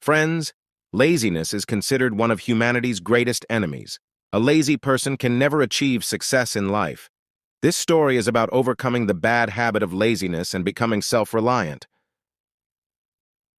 Friends, laziness is considered one of humanity's greatest enemies. A lazy person can never achieve success in life. This story is about overcoming the bad habit of laziness and becoming self-reliant.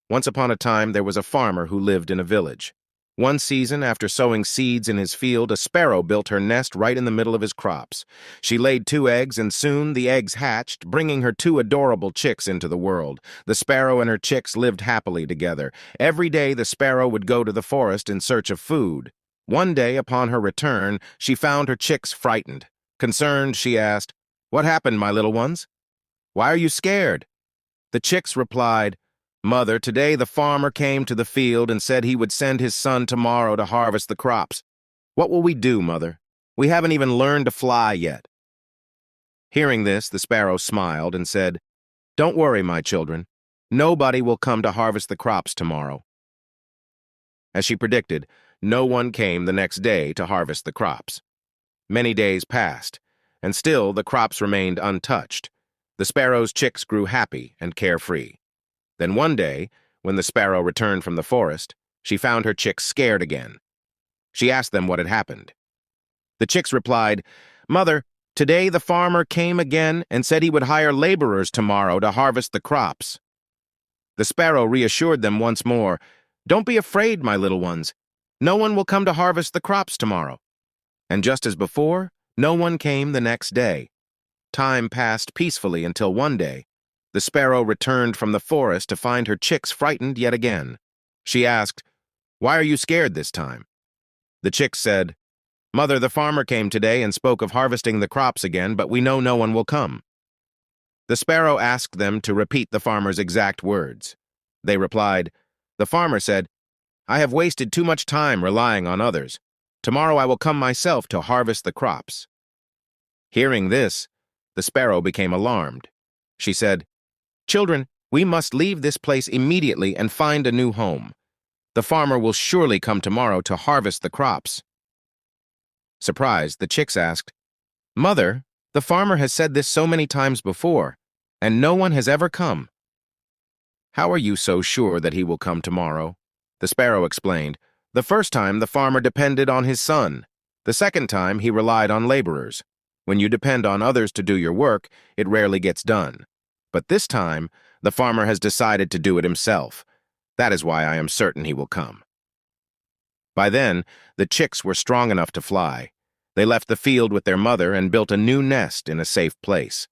Once upon a time, there was a farmer who lived in a village. One season, after sowing seeds in his field, a sparrow built her nest right in the middle of his crops. She laid 2 eggs, and soon the eggs hatched, bringing her 2 adorable chicks into the world. The sparrow and her chicks lived happily together. Every day, the sparrow would go to the forest in search of food. One day, upon her return, she found her chicks frightened. Concerned, she asked, "What happened, my little ones? Why are you scared?" The chicks replied, "Mother, today the farmer came to the field and said he would send his son tomorrow to harvest the crops. What will we do, Mother? We haven't even learned to fly yet." Hearing this, the sparrow smiled and said, "Don't worry, my children. Nobody will come to harvest the crops tomorrow." As she predicted, no one came the next day to harvest the crops. Many days passed, and still the crops remained untouched. The sparrow's chicks grew happy and carefree. Then one day, when the sparrow returned from the forest, she found her chicks scared again. She asked them what had happened. The chicks replied, "Mother, today the farmer came again and said he would hire laborers tomorrow to harvest the crops." The sparrow reassured them once more, "Don't be afraid, my little ones. No one will come to harvest the crops tomorrow." And just as before, no one came the next day. Time passed peacefully until one day, the sparrow returned from the forest to find her chicks frightened yet again. She asked, "Why are you scared this time?" The chicks said, "Mother, the farmer came today and spoke of harvesting the crops again, but we know no one will come." The sparrow asked them to repeat the farmer's exact words. They replied, "The farmer said, 'I have wasted too much time relying on others. Tomorrow I will come myself to harvest the crops.'" Hearing this, the sparrow became alarmed. She said, "Children, we must leave this place immediately and find a new home. The farmer will surely come tomorrow to harvest the crops." Surprised, the chicks asked, "Mother, the farmer has said this so many times before, and no one has ever come." "How are you so sure that he will come tomorrow?" The sparrow explained, "The first time the farmer depended on his son. The second time he relied on laborers. When you depend on others to do your work, it rarely gets done. But this time, the farmer has decided to do it himself. That is why I am certain he will come." By then, the chicks were strong enough to fly. They left the field with their mother and built a new nest in a safe place.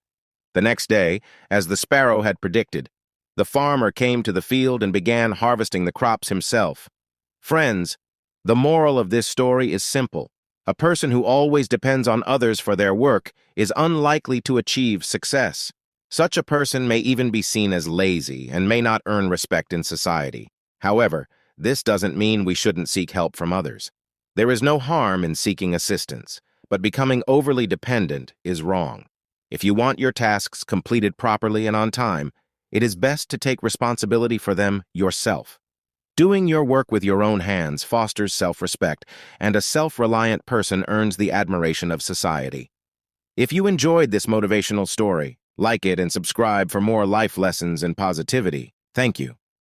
The next day, as the sparrow had predicted, the farmer came to the field and began harvesting the crops himself. Friends, the moral of this story is simple. A person who always depends on others for their work is unlikely to achieve success. Such a person may even be seen as lazy and may not earn respect in society. However, this doesn't mean we shouldn't seek help from others. There is no harm in seeking assistance, but becoming overly dependent is wrong. If you want your tasks completed properly and on time, it is best to take responsibility for them yourself. Doing your work with your own hands fosters self-respect, and a self-reliant person earns the admiration of society. If you enjoyed this motivational story, like it and subscribe for more life lessons and positivity. Thank you.